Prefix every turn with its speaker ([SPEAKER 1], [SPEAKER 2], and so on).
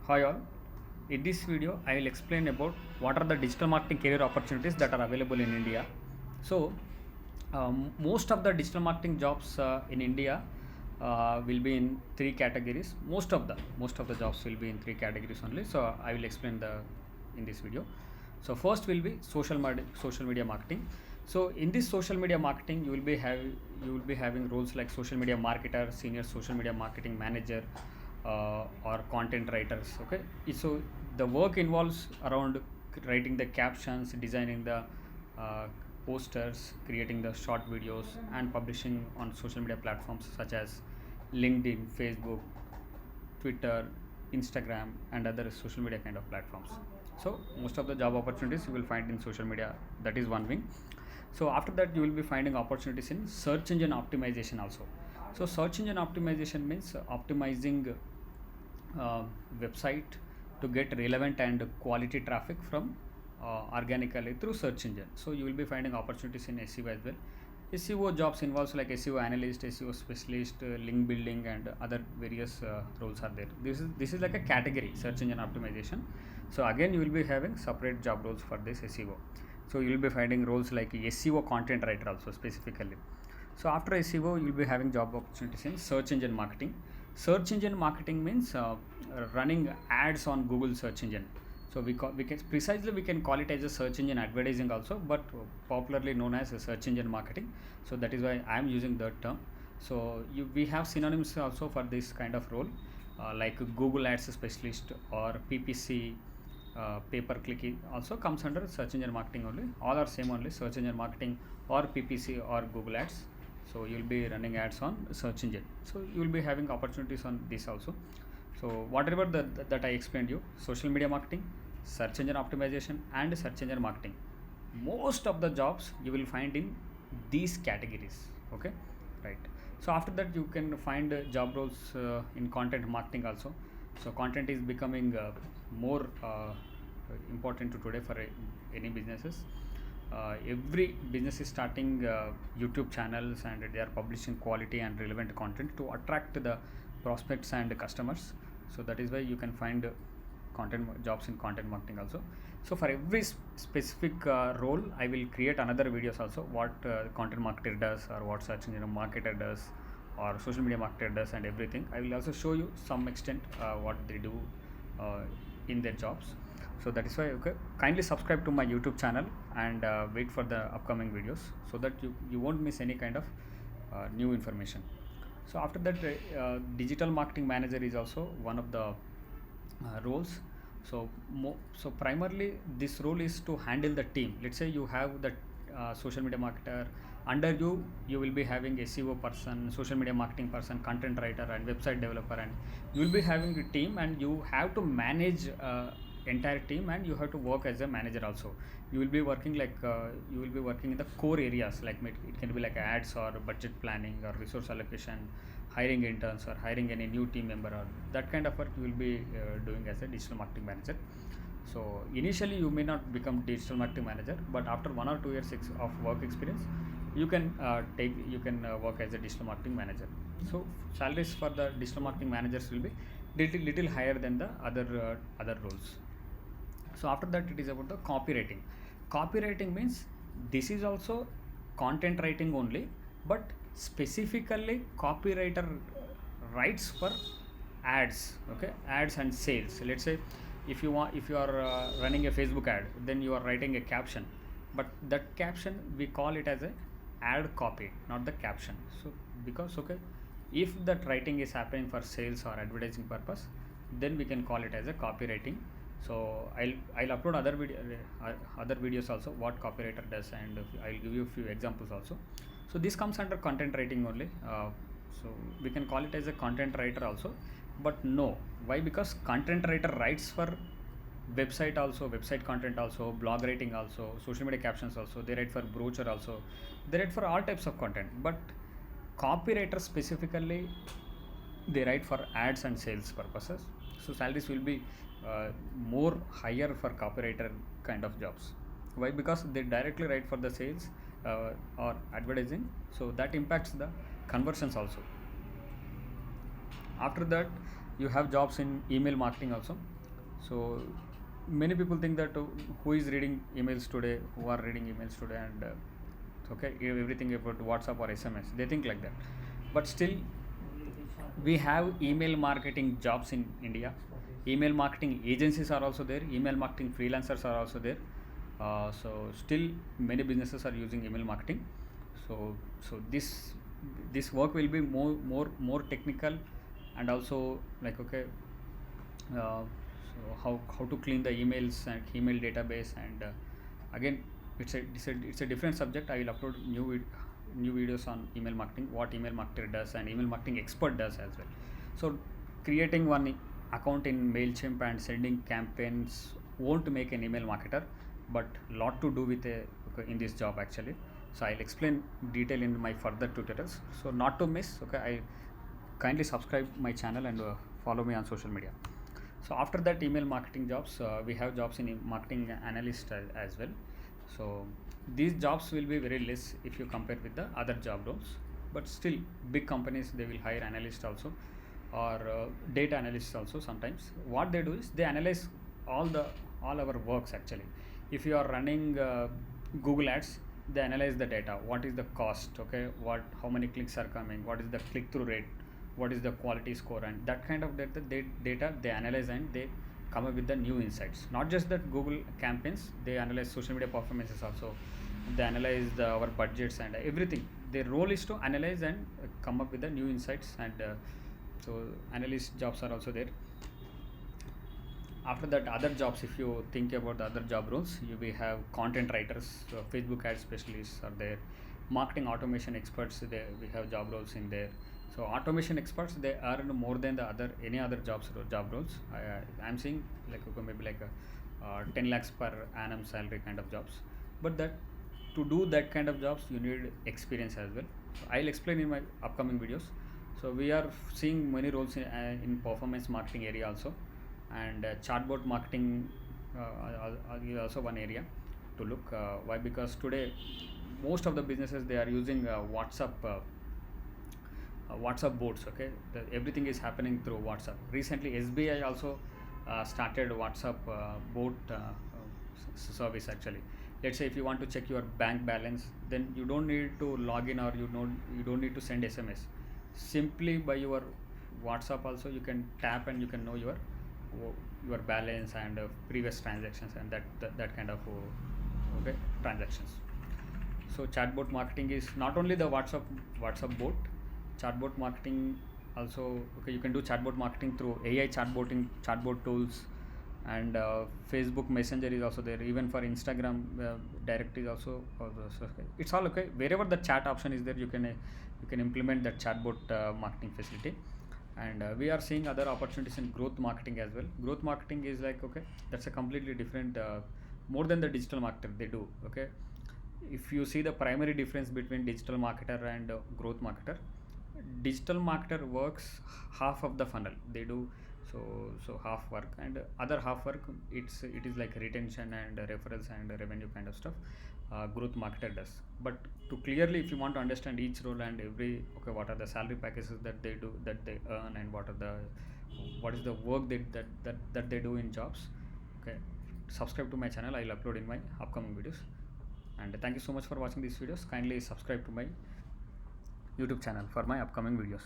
[SPEAKER 1] Hi all. In this video, I will explain about what are the digital marketing career opportunities that are available in India. So, most of the digital marketing jobs in India will be in three categories. Most of the jobs will be in three categories only. So, I will explain the in this video. So, first will be social media marketing. So, in this social media marketing, you will be having roles like social media marketer, senior social media marketing manager, or content writers. Okay, so the work involves around writing the captions, designing the uh, posters, creating the short videos, and publishing on social media platforms such as LinkedIn, Facebook, Twitter, Instagram, and other social media kind of platforms. So most of the job opportunities you will find in social media. That is one wing. So after that, you will be finding opportunities in search engine optimization also. So search engine optimization means optimizing website to get relevant and quality traffic from organically through search engine. So you will be finding opportunities in SEO as well. SEO jobs involves like SEO analyst, SEO specialist, link building, and other various roles are there. This is like a category, search engine optimization. So again, you will be having separate job roles for this SEO. So you will be finding roles like SEO content writer also specifically. So after SEO, you will be having job opportunities in search engine marketing. Search engine marketing means running ads on Google search engine. So we can call it as a search engine advertising also, but popularly known as a search engine marketing. So that is why I am using that term. So we have synonyms also for this kind of role, like Google Ads specialist or PPC, pay per click also comes under search engine marketing only. All are same only, search engine marketing or PPC or Google Ads. So you will be running ads on search engine. So you will be having opportunities on this also. So whatever that I explained you, social media marketing, search engine optimization, and search engine marketing, most of the jobs you will find in these categories. Okay, right. So after that, you can find job roles in content marketing also. So content is becoming more important to today for any businesses. Every business is starting YouTube channels, and they are publishing quality and relevant content to attract the prospects and customers. So that is why you can find jobs in content marketing also. So for every specific role, I will create another videos also, what content marketer does, or what search engine marketer does, or social media marketer does, and everything. I will also show you some extent what they do in their jobs. So that is why, okay, kindly subscribe to my YouTube channel and wait for the upcoming videos, so that you won't miss any kind of new information. So after that, digital marketing manager is also one of the roles. So primarily this role is to handle the team. Let's say you have the social media marketer. Under you will be having SEO person, social media marketing person, content writer, and website developer, and you will be having a team, and you have to manage entire team, and you have to work as a manager also. You will be working in the core areas, like it can be like ads or budget planning or resource allocation, hiring interns, or hiring any new team member, or that kind of work you will be doing as a digital marketing manager. So initially you may not become digital marketing manager, but after 1 or 2 years of work experience, you can work as a digital marketing manager. So salaries for the digital marketing managers will be little higher than the other roles. So after that, it is about the copywriting. Copywriting means this is also content writing only, but specifically copywriter writes for ads. Okay, ads and sales. Let's say if you are running a Facebook ad, then you are writing a caption, but that caption we call it as a ad copy, not the caption. So because, okay, if that writing is happening for sales or advertising purpose, then we can call it as a copywriting. So I'll upload other videos also, what copywriter does, and I'll give you a few examples also. So this comes under content writing only. So we can call it as a content writer also, but no. Why? Because content writer writes for website content also, blog writing also, social media captions also. They write for brochure also. They write for all types of content. But copywriter specifically, they write for ads and sales purposes. So salaries will be more higher for copywriter kind of jobs. Why? Because they directly write for the sales or advertising, so that impacts the conversions also. After that, you have jobs in email marketing also. So many people think that who is reading emails today, who are reading emails today, and okay, everything about WhatsApp or SMS, they think like that. But still, we have email marketing jobs in India. Email marketing agencies are also there. Email marketing freelancers are also there. So still, many businesses are using email marketing. So this work will be more technical, and also like okay, so how to clean the emails and email database, and again, it's a different subject. I will upload new videos on email marketing, what email marketer does and email marketing expert does as well. So creating one account in MailChimp and sending campaigns won't make an email marketer, but lot to do with in this job actually. So I'll explain detail in my further tutorials. So not to miss, okay, I kindly subscribe my channel and follow me on social media. So after that email marketing jobs, we have jobs in marketing analyst as well. So these jobs will be very less if you compare with the other job roles, but still big companies, they will hire analysts also, or data analysts also. Sometimes what they do is they analyze all our works actually. If you are running Google ads, they analyze the data, what is the cost, okay, how many clicks are coming, what is the click through rate, what is the quality score, and that kind of data they analyze, and they come up with the new insights. Not just that Google campaigns, they analyze social media performances also, they analyze our budgets and everything. Their role is to analyze and come up with the new insights, and so analyst jobs are also there. After that, other jobs, if you think about the other job roles, you will have content writers, so Facebook ad specialists are there, marketing automation experts, we have job roles in there. So automation experts, they earn more than the any other job roles. I'm seeing like maybe like a 10 lakhs per annum salary kind of jobs. But that to do that kind of jobs, you need experience as well. So I'll explain in my upcoming videos. So we are seeing many roles in performance marketing area also, and chatbot marketing is also one area to look. Why? Because today most of the businesses, they are using WhatsApp boards. Okay, everything is happening through WhatsApp. Recently SBI also started WhatsApp board service actually. Let's say if you want to check your bank balance, then you don't need to log in, or you don't need to send SMS. Simply by your WhatsApp also, you can tap and you can know your balance and previous transactions, and that kind of okay, transactions. So chatbot marketing is not only the WhatsApp bot, chatbot marketing also, okay, you can do chatbot marketing through AI chatbot tools, and Facebook Messenger is also there. Even for Instagram direct is also okay. It's all okay. Wherever the chat option is there, you can implement that chatbot marketing facility. And we are seeing other opportunities in growth marketing as well. Growth marketing is like okay, that's a completely different, more than the digital marketer they do. Okay, if you see the primary difference between digital marketer and growth marketer, digital marketer works half of the funnel they do. So half work, and other half work, it is like retention and referrals and revenue kind of stuff growth marketer does. But to clearly, if you want to understand each role and every, okay, what are the salary packages that they do, that they earn, and what is the work that they do in jobs, okay, subscribe to my channel. I'll upload in my upcoming videos. And thank you so much for watching these videos. Kindly subscribe to my YouTube channel for my upcoming videos.